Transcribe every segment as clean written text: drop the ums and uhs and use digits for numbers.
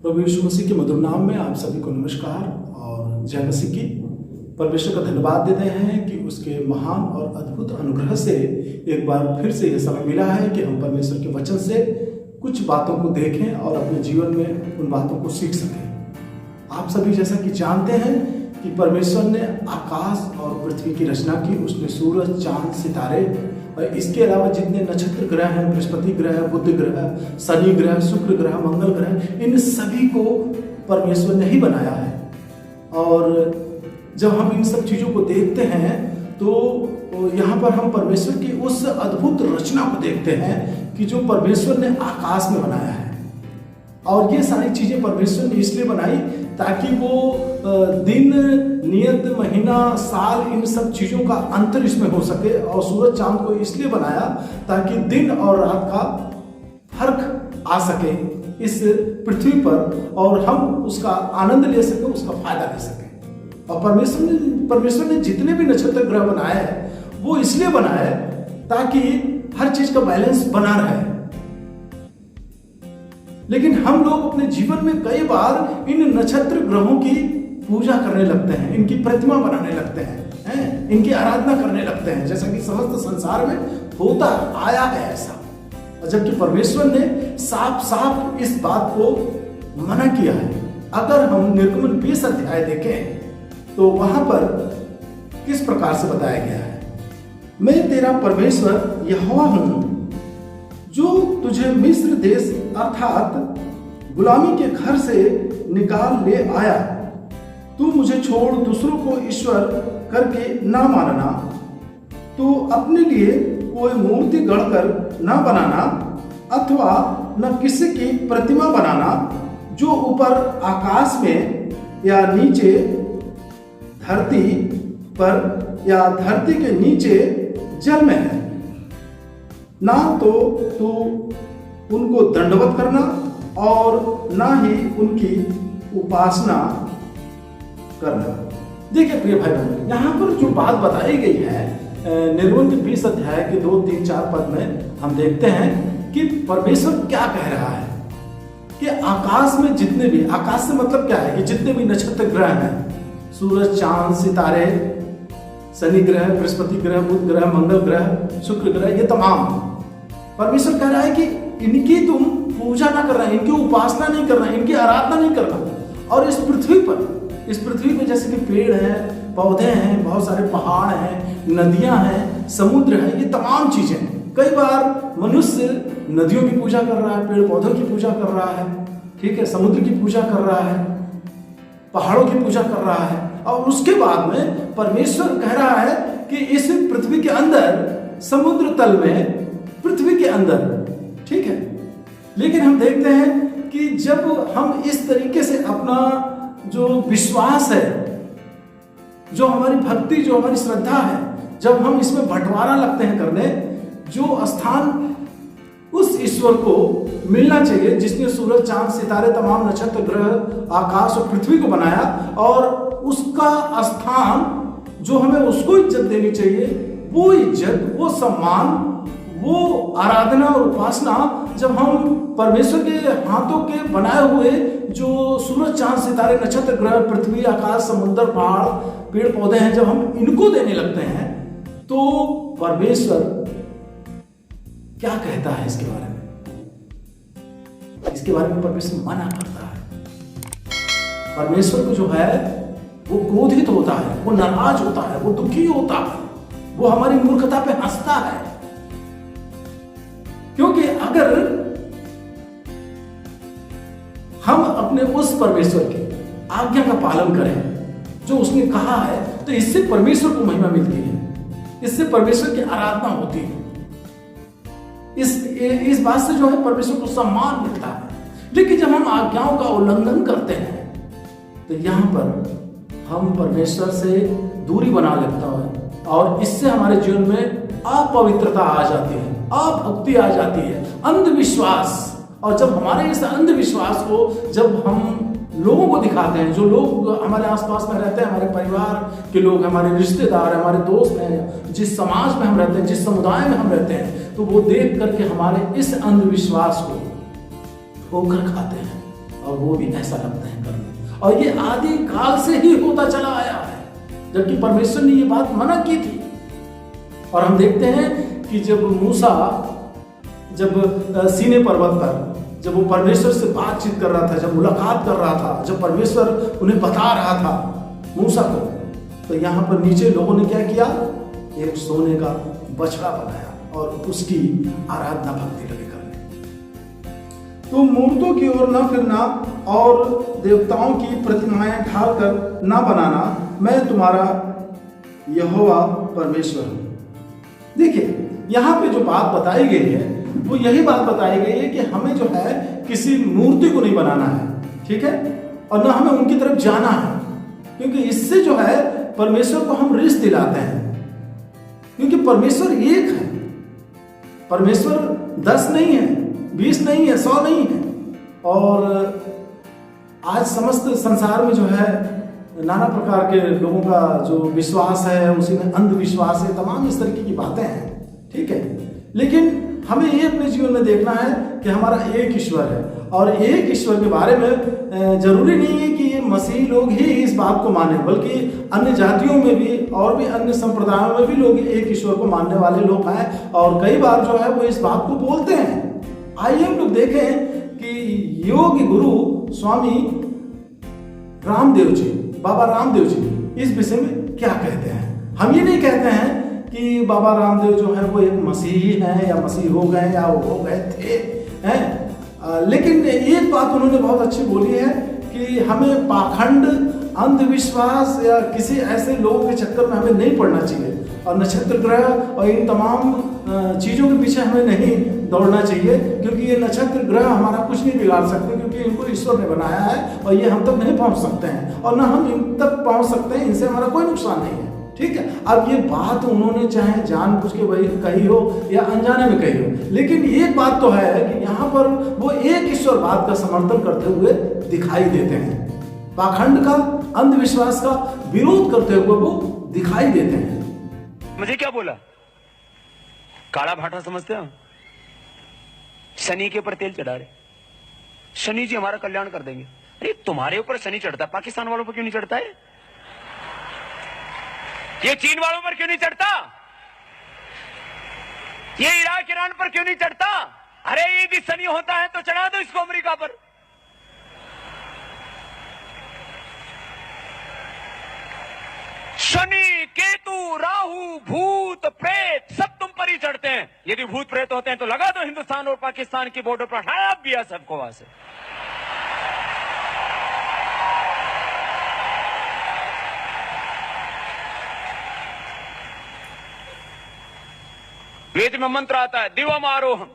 प्रभु यीशु मसीह के मधुर नाम में आप सभी को नमस्कार और जय मसीह की। परमेश्वर का धन्यवाद देते हैं कि उसके महान और अद्भुत अनुग्रह से एक बार फिर से यह समय मिला है कि हम परमेश्वर के वचन से कुछ बातों को देखें और अपने जीवन में उन बातों को सीख सकें। आप सभी जैसा कि जानते हैं कि परमेश्वर ने आकाश और पृथ्वी की रचना की। उसने सूरज, चांद, सितारे और इसके अलावा जितने नक्षत्र ग्रह हैं, बृहस्पति ग्रह, बुध ग्रह, शनि ग्रह, शुक्र ग्रह, मंगल ग्रह, इन सभी को परमेश्वर ने ही बनाया है। और जब हम इन सब चीज़ों को देखते हैं तो यहाँ पर हम परमेश्वर की उस अद्भुत रचना को देखते हैं कि जो परमेश्वर ने आकाश में बनाया है। और ये सारी चीज़ें परमेश्वर ने इसलिए बनाई ताकि वो दिन, नियत, महीना, साल, इन सब चीज़ों का अंतर इसमें हो सके। और सूरज, चांद को इसलिए बनाया ताकि दिन और रात का फर्क आ सके इस पृथ्वी पर और हम उसका आनंद ले सके, उसका फायदा ले सके। और परमेश्वर ने जितने भी नक्षत्र ग्रह बनाए हैं वो इसलिए बनाए ताकि हर चीज का बैलेंस बना रहे। लेकिन हम लोग अपने जीवन में कई बार इन नक्षत्र ग्रहों की पूजा करने लगते हैं, इनकी प्रतिमा बनाने लगते हैं, इनकी आराधना करने लगते हैं, जैसा कि समस्त संसार में होता आया है ऐसा। और जबकि परमेश्वर ने साफ साफ इस बात को मना किया है। अगर हम निर्गमन 20 अध्याय देखें तो वहां पर किस प्रकार से बताया गया है, मैं तेरा परमेश्वर यहोवा हूं जो तुझे मिस्र देश अर्थात गुलामी के घर से निकाल ले आया। तू मुझे छोड़ दूसरों को ईश्वर करके ना मानना, तू अपने लिए कोई मूर्ति गढ़कर ना बनाना अथवा न किसी की प्रतिमा बनाना जो ऊपर आकाश में या नीचे धरती पर या धरती के नीचे जल में है। ना तो तू उनको दंडवत करना और ना ही उनकी उपासना करना। देखिए प्रिय भाई बहन, यहाँ पर जो बात बताई गई है निर्गमन के 20 अध्याय के 2, 3, 4 पद में हम देखते हैं कि परमेश्वर क्या कह रहा है कि आकाश में जितने भी, आकाश से मतलब क्या है कि जितने भी नक्षत्र ग्रह हैं, सूरज, चांद, सितारे, शनि ग्रह, बृहस्पति ग्रह, बुध ग्रह, मंगल ग्रह, शुक्र ग्रह, ये तमाम परमेश्वर कह रहा है कि इनकी तुम पूजा ना करना, इनकी उपासना नहीं करना, इनकी आराधना नहीं करना। और इस पृथ्वी पे जैसे कि पेड़ हैं, पौधे हैं, बहुत सारे पहाड़ हैं, नदियां हैं, समुद्र है, ये तमाम चीजें। कई बार मनुष्य नदियों की पूजा कर रहा है, पेड़ पौधों की पूजा कर रहा है, ठीक है, समुद्र की पूजा कर रहा है, पहाड़ों की पूजा कर रहा है। और उसके बाद में परमेश्वर कह रहा है कि इस पृथ्वी के अंदर, समुद्र तल में, पृथ्वी के अंदर, ठीक है। लेकिन हम देखते हैं कि जब हम इस तरीके से अपना जो विश्वास है, जो हमारी भक्ति, जो हमारी श्रद्धा है, जब हम इसमें बंटवारा लगते हैं करने, जो स्थान उस ईश्वर को मिलना चाहिए जिसने सूरज, चांद, सितारे, तमाम नक्षत्र ग्रह, आकाश और पृथ्वी को बनाया, और उसका स्थान जो हमें उसको इज्जत देनी चाहिए, वो इज्जत, वो सम्मान, वो आराधना और उपासना जब हम परमेश्वर के हाथों के बनाए हुए जो सूरज, चांद, सितारे, नक्षत्र ग्रह, पृथ्वी, आकाश, समुद्र, पहाड़, पेड़ पौधे हैं, जब हम इनको देने लगते हैं तो परमेश्वर क्या कहता है इसके बारे में? इसके बारे में परमेश्वर मना करता है। परमेश्वर को जो है वो क्रोधित होता है, वो नाराज होता है, वो दुखी होता है, वो हमारी मूर्खता पे हंसता है। क्योंकि अगर हम अपने उस परमेश्वर की आज्ञा का पालन करें जो उसने कहा है, तो इससे परमेश्वर को महिमा मिलती है, इससे परमेश्वर की आराधना होती है, इस बात से जो है परमेश्वर को सम्मान मिलता है। लेकिन जब हम आज्ञाओं का उल्लंघन करते हैं तो यहाँ पर हम परमेश्वर से दूरी बना लेता है और इससे हमारे जीवन में अपवित्रता आ जाती है, अभक्ति आ जाती है, अंधविश्वास। और जब हमारे इस अंधविश्वास को जब हम लोगों को दिखाते हैं, जो लोग हमारे आसपास में रहते हैं, हमारे परिवार के लोग, हमारे रिश्तेदार, हमारे दोस्त हैं, जिस समाज में हम रहते हैं, जिस समुदाय में हम रहते हैं, तो वो देख करके हमारे इस अंधविश्वास को ठोकर खाते हैं और वो भी ऐसा लगते हैं करने, और ये आदि काल से ही होता चला आया है, जबकि परमेश्वर ने ये बात मना की थी। और हम देखते हैं कि जब मूसा सीने पर्वत पर जब वो परमेश्वर से बातचीत कर रहा था, जब मुलाकात कर रहा था, जब परमेश्वर उन्हें बता रहा था मूसा को, तो यहाँ पर नीचे लोगों ने क्या किया, एक सोने का बछड़ा बनाया और उसकी आराधना भक्ति लगे करने। तो मूर्तों की ओर न फिरना और देवताओं की प्रतिमाएं ढालकर न बनाना, मैं तुम्हारा यहोवा परमेश्वर हूं। देखिए यहाँ पे जो बात बताई गई है वो यही बात बताई गई है कि हमें जो है किसी मूर्ति को नहीं बनाना है, ठीक है, और ना हमें उनकी तरफ जाना है, क्योंकि इससे जो है परमेश्वर को हम रिश्त दिलाते हैं। क्योंकि परमेश्वर एक है, परमेश्वर 10 नहीं है, 20 नहीं है, 100 नहीं है। और आज समस्त संसार में जो है नाना प्रकार के लोगों का जो विश्वास है, उसी में अंधविश्वास है, तमाम इस तरीके की बातें हैं, ठीक है। लेकिन हमें ये अपने जीवन में देखना है कि हमारा एक ईश्वर है, और एक ईश्वर के बारे में जरूरी नहीं है कि ये मसीही लोग ही इस बात को माने, बल्कि अन्य जातियों में भी और भी अन्य संप्रदायों में भी लोग एक ईश्वर को मानने वाले लोग हैं, और कई बार जो है वो इस बात को बोलते हैं। आइए हम लोग देखें कि योग गुरु स्वामी रामदेव जी, बाबा रामदेव जी इस विषय में क्या कहते हैं। हम ये नहीं कहते हैं कि बाबा रामदेव जो है वो एक मसीही हैं या मसीह हो गए या वो हो गए थे, हैं, लेकिन एक बात उन्होंने बहुत अच्छी बोली है कि हमें पाखंड, अंधविश्वास या किसी ऐसे लोगों के चक्कर में हमें नहीं पड़ना चाहिए, और नक्षत्र ग्रह और इन तमाम चीज़ों के पीछे हमें नहीं दौड़ना चाहिए, क्योंकि ये नक्षत्र ग्रह हमारा कुछ नहीं बिगाड़ सकते, क्योंकि इनको ईश्वर ने बनाया है और ये हम तक नहीं पहुंच सकते हैं, और ना हम इन तक पहुंच सकते हैं, इनसे हमारा कोई नुकसान नहीं है, ठीक है। अब ये बात उन्होंने चाहे जानबूझ के वही कही हो या अनजाने में कही हो, लेकिन एक बात तो है कि यहाँ पर वो एक ईश्वर बात का समर्थन करते हुए दिखाई देते हैं, पाखंड का, अंधविश्वास का विरोध करते हुए वो दिखाई देते हैं। मुझे क्या बोला, काला भाटा समझते हो, शनि के ऊपर तेल चढ़ा रहे, शनि जी हमारा कल्याण कर देंगे। अरे तुम्हारे ऊपर शनि चढ़ता है, पाकिस्तान वालों पर क्यों नहीं चढ़ता है? ये चीन वालों पर क्यों नहीं चढ़ता? ये इराक ईरान पर क्यों नहीं चढ़ता? अरे यदि शनि होता है तो चढ़ा दो इसको अमेरिका पर। शनि, केतु, राहु, भूत, प्रेत सब तुम पर ही चढ़ते हैं। यदि भूत प्रेत होते हैं तो लगा दो हिंदुस्तान और पाकिस्तान की बॉर्डर पर, हटाया दिया सबको वहां से। वेद में मंत्र आता है, दिवम आरोहम,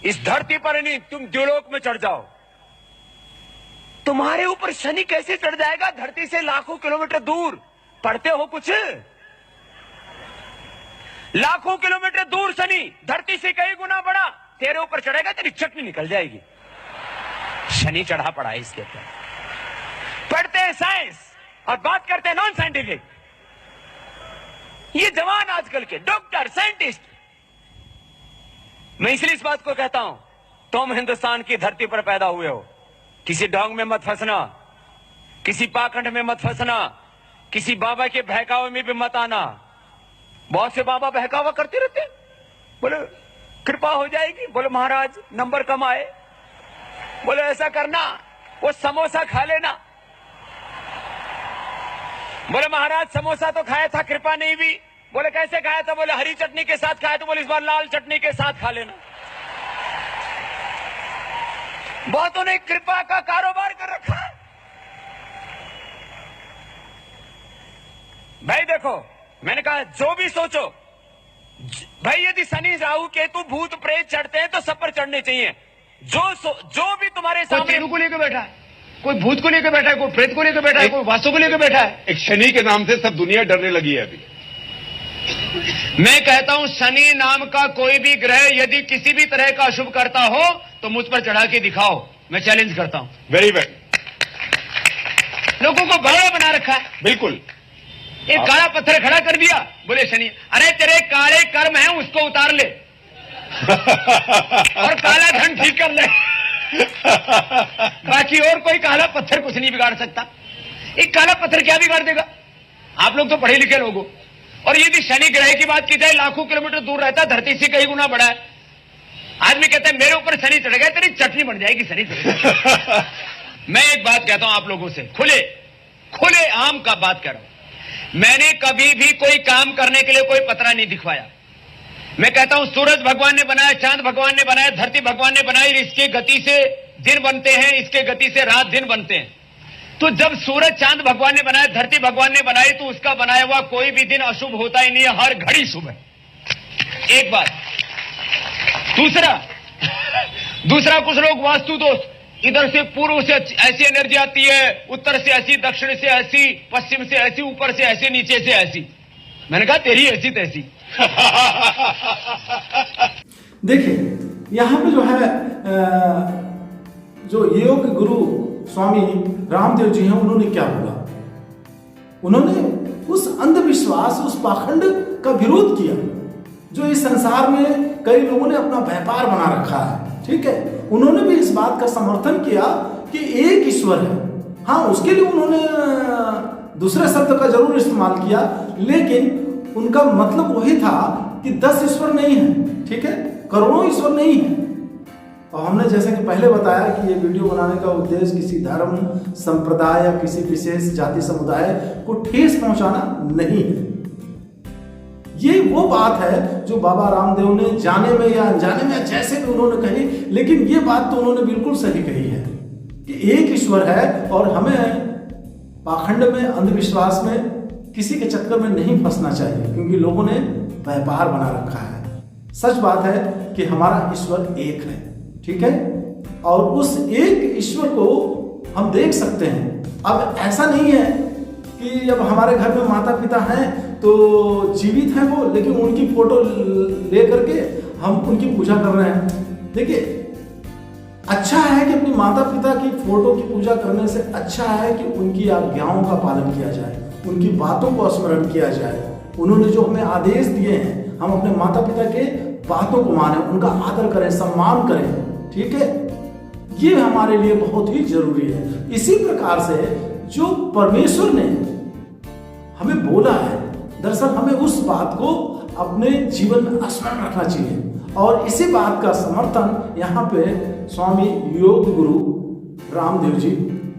इस धरती पर नहीं तुम द्युलोक में चढ़ जाओ। तुम्हारे ऊपर शनि कैसे चढ़ जाएगा धरती से लाखों किलोमीटर दूर? पढ़ते हो कुछ? लाखों किलोमीटर दूर शनि धरती से कई गुना बड़ा तेरे ऊपर चढ़ेगा, तेरी चटनी निकल जाएगी। शनि चढ़ा पड़ा है इसके ऊपर। पढ़ते हैं साइंस और बात करते हैं नॉन साइंटिफिक। ये जवान आजकल के डॉक्टर, साइंटिस्ट, मैं इसलिए इस बात को कहता हूं, तुम हिंदुस्तान की धरती पर पैदा हुए हो, किसी ढोंग में मत फंसना, किसी पाखंड में मत फंसना, किसी बाबा के बहकावे में भी मत आना। बहुत से बाबा बहकावा करते रहते, बोले कृपा हो जाएगी, बोले महाराज नंबर कम आए, बोले ऐसा करना, वो समोसा खा लेना, बोले महाराज समोसा तो खाया था, कृपा नहीं हुई, बोले कैसे खाया था, बोले हरी चटनी के साथ खाया, तो बोले इस बार लाल चटनी के साथ खा लेना। बहुतों ने कृपा का कारोबार कर रखा है। भाई देखो, मैंने कहा जो भी सोचो भाई, यदि शनि राहु केतु भूत प्रेत चढ़ते हैं तो सब पर चढ़ने चाहिए। जो भी तुम्हारे सामने को लेकर बैठा है, कोई भूत को लेकर बैठा है, कोई प्रेत को लेकर बैठा है, कोई वास्तु को लेकर बैठा है। एक शनि के नाम से सब दुनिया डरने लगी है अभी। मैं कहता हूं शनि नाम का कोई भी ग्रह यदि किसी भी तरह का अशुभ करता हो तो मुझ पर चढ़ा के दिखाओ, मैं चैलेंज करता हूं। Very well. लोगों को बड़ा बना रखा है। बिल्कुल। एक काला पत्थर खड़ा कर दिया, बोले शनि, अरे तेरे काले कर्म हैं उसको उतार ले और काला धन ठीक कर ले। बाकी और कोई काला पत्थर कुछ नहीं बिगाड़ सकता। एक काला पत्थर क्या बिगाड़ देगा? आप लोग तो पढ़े लिखे लोग हो। और यदि शनि ग्रह की बात की जाए, लाखों किलोमीटर दूर रहता है, धरती से कई गुना बड़ा है। आदमी कहता है मेरे ऊपर शनि चढ़ गया, तेरी चटनी बन जाएगी शनि चढ़। मैं एक बात कहता हूं आप लोगों से, खुले आम का बात कर रहा हूं। मैंने कभी भी कोई काम करने के लिए कोई पतरा नहीं दिखवाया। मैं कहता हूं सूरज भगवान ने बनाया, चांद भगवान ने बनाया, धरती भगवान ने बनाई, इसकी गति से दिन बनते हैं, इसके गति से रात दिन बनते हैं। तो जब सूरज चांद भगवान ने बनाया, धरती भगवान ने बनाई, तो उसका बनाया हुआ कोई भी दिन अशुभ होता ही नहीं है, हर घड़ी शुभ है। एक बात। दूसरा कुछ लोग वास्तु दोष, इधर से पूर्व से ऐसी एनर्जी आती है, उत्तर से ऐसी, दक्षिण से ऐसी, पश्चिम से ऐसी, ऊपर से ऐसी, नीचे से ऐसी। मैंने कहा तेरी ऐसी तैसी। देखिए यहाँ पे जो है जो योग गुरु स्वामी रामदेव जी हैं, उन्होंने क्या बोला? उन्होंने उस अंधविश्वास, उस पाखंड का विरोध किया जो इस संसार में कई लोगों ने अपना व्यापार बना रखा है। ठीक है, उन्होंने भी इस बात का समर्थन किया कि एक ईश्वर है। हाँ, उसके लिए उन्होंने दूसरे शब्द का जरूर इस्तेमाल किया, लेकिन उनका मतलब वही था कि 10 ईश्वर नहीं है। ठीक है, करोड़ों ईश्वर नहीं है। और हमने जैसे कि पहले बताया कि ये वीडियो बनाने का उद्देश्य किसी धर्म, संप्रदाय या किसी विशेष जाति समुदाय को ठेस पहुंचाना नहीं है। ये वो बात है जो बाबा रामदेव ने जाने में या अनजाने में, जैसे भी उन्होंने कही, लेकिन ये बात तो उन्होंने बिल्कुल सही कही है कि एक ईश्वर है और हमें पाखंड में, अंधविश्वास में, किसी के चक्कर में नहीं फंसना चाहिए, क्योंकि लोगों ने व्यापार बना रखा है। सच बात है कि हमारा ईश्वर एक है। ठीक है, और उस एक ईश्वर को हम देख सकते हैं। अब ऐसा नहीं है कि अब हमारे घर में माता पिता हैं तो जीवित हैं वो, लेकिन उनकी फोटो ले करके हम उनकी पूजा कर रहे हैं। देखिए, अच्छा है कि अपनी माता पिता की फोटो की पूजा करने से अच्छा है कि उनकी आज्ञाओं का पालन किया जाए, उनकी बातों को स्मरण किया जाए। उन्होंने जो हमें आदेश दिए हैं, हम अपने माता पिता के बातों को माने, उनका आदर करें, सम्मान करें। ठीक है, ये हमारे लिए बहुत ही जरूरी है। इसी प्रकार से जो परमेश्वर ने हमें बोला है, दरअसल हमें उस बात को अपने जीवन में स्मरण रखना चाहिए। और इसी बात का समर्थन यहाँ पे स्वामी योग गुरु रामदेव जी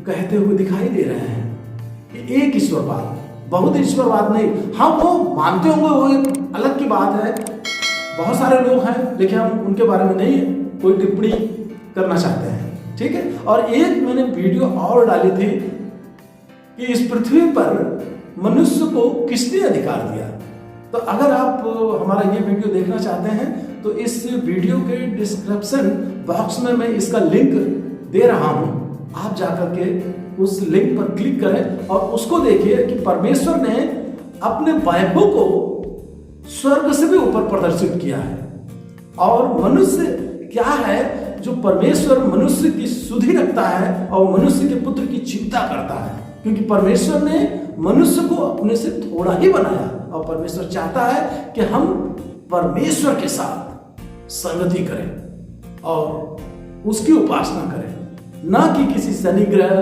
कहते हुए दिखाई दे रहे हैं कि एक ईश्वरवाद, बहुत ईश्वरवाद नहीं। हाँ, वो मानते होंगे, वो एक अलग की बात है। बहुत सारे लोग हैं, लेकिन हम उनके बारे में नहीं कोई टिप्पणी करना चाहते हैं। ठीक है, और एक मैंने वीडियो और डाली थी कि इस पृथ्वी पर मनुष्य को किसने अधिकार दिया। तो अगर आप हमारा ये वीडियो देखना चाहते हैं तो इस वीडियो के डिस्क्रिप्शन बॉक्स में मैं इसका लिंक दे रहा हूं। आप जाकर के उस लिंक पर क्लिक करें और उसको देखिए कि परमेश्वर ने अपने वैभव को स्वर्ग से भी ऊपर प्रदर्शित किया है। और मनुष्य क्या है जो परमेश्वर मनुष्य की सुधि रखता है और मनुष्य के पुत्र की चिंता करता है, क्योंकि परमेश्वर ने मनुष्य को अपने से थोड़ा ही बनाया और परमेश्वर चाहता है कि हम परमेश्वर के साथ संगति करें और उसकी उपासना करें, ना कि किसी शनि ग्रह,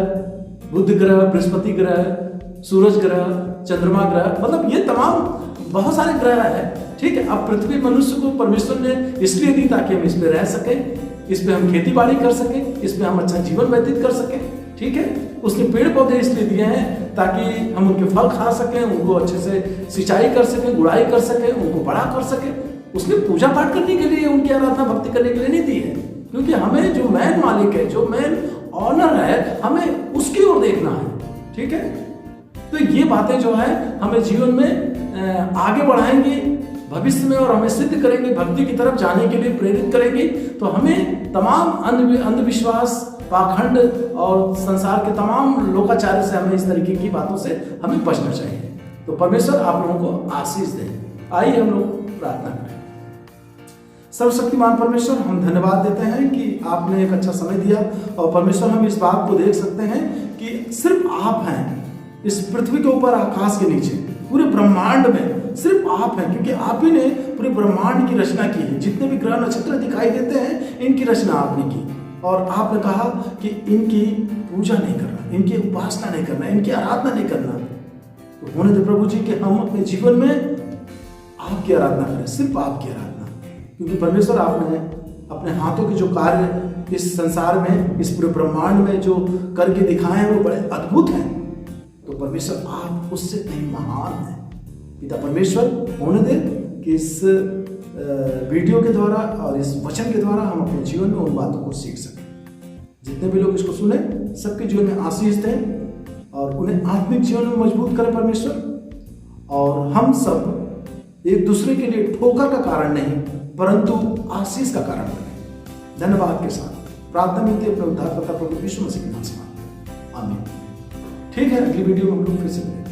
बुध ग्रह, बृहस्पति ग्रह, सूरज ग्रह, चंद्रमा ग्रह, मतलब ये तमाम बहुत सारे ग्रह हैं। ठीक है, अब पृथ्वी मनुष्य को परमेश्वर ने इसलिए दी ताकि हम इस पे रह सके, इस पे हम खेती बाड़ी कर सके, इस पे हम अच्छा जीवन व्यतीत कर सके। ठीक है, उसने पेड़ पौधे इसलिए दिए हैं ताकि हम उनके फल खा सकें, उनको अच्छे से सिंचाई कर सकें, गुड़ाई कर सकें, उनको बड़ा कर सकें। उसने पूजा पाठ करने के लिए, उनकी आराधना भक्ति करने के लिए नहीं दी है, क्योंकि हमें जो मेन मालिक है, जो मेन ऑनर है, हमें उसकी ओर देखना है। ठीक है, तो ये बातें जो है हमें जीवन में आगे बढ़ाएंगी भविष्य में और हमें सिद्ध करेंगे, भक्ति की तरफ जाने के लिए प्रेरित करेंगी। तो हमें तमाम अंधविश्वास, पाखंड और संसार के तमाम लोकाचार्य से, हमें इस तरीके की बातों से हमें बचना चाहिए। तो परमेश्वर आप लोगों को आशीष दे। आइए हम लोग प्रार्थना करें। सर्वशक्तिमान परमेश्वर, हम धन्यवाद देते हैं कि आपने एक अच्छा समय दिया और परमेश्वर हम इस बात को देख सकते हैं कि सिर्फ आप हैं इस पृथ्वी के ऊपर, आकाश के नीचे, पूरे ब्रह्मांड में सिर्फ आप हैं, क्योंकि आप ही ने पूरे ब्रह्मांड की रचना की है। जितने भी ग्रह नक्षत्र दिखाई देते हैं, इनकी रचना आपने की। और आपने कहा कि इनकी पूजा नहीं करना, इनकी उपासना नहीं करना, इनकी आराधना नहीं करना। तो होने दे प्रभु जी कि हम अपने जीवन में आपकी आराधना करें, सिर्फ आपकी आराधना, क्योंकि परमेश्वर आपने अपने हाथों के जो कार्य इस संसार में, इस पूरे ब्रह्मांड में जो करके दिखाए हैं वो बड़े अद्भुत हैं। तो परमेश्वर आप उससे कहीं महान हैं। पिता परमेश्वर, होने दे कि इस वीडियो के द्वारा और इस वचन के द्वारा हम अपने जीवन में उन बातों को सीख सकें। जितने भी लोग इसको सुने सबके जीवन में आशीष दें और उन्हें आत्मिक जीवन में मजबूत करें परमेश्वर। और हम सब एक दूसरे के लिए ठोकर का कारण नहीं परंतु आशीष का कारण बने। धन्यवाद के साथ प्रार्थना मिलती है अपने उद्धारकर्ता प्रभु यीशु मसीह के नाम से। आमीन। ठीक है, अगली वीडियो में हम लोग फिर से मिलेंगे।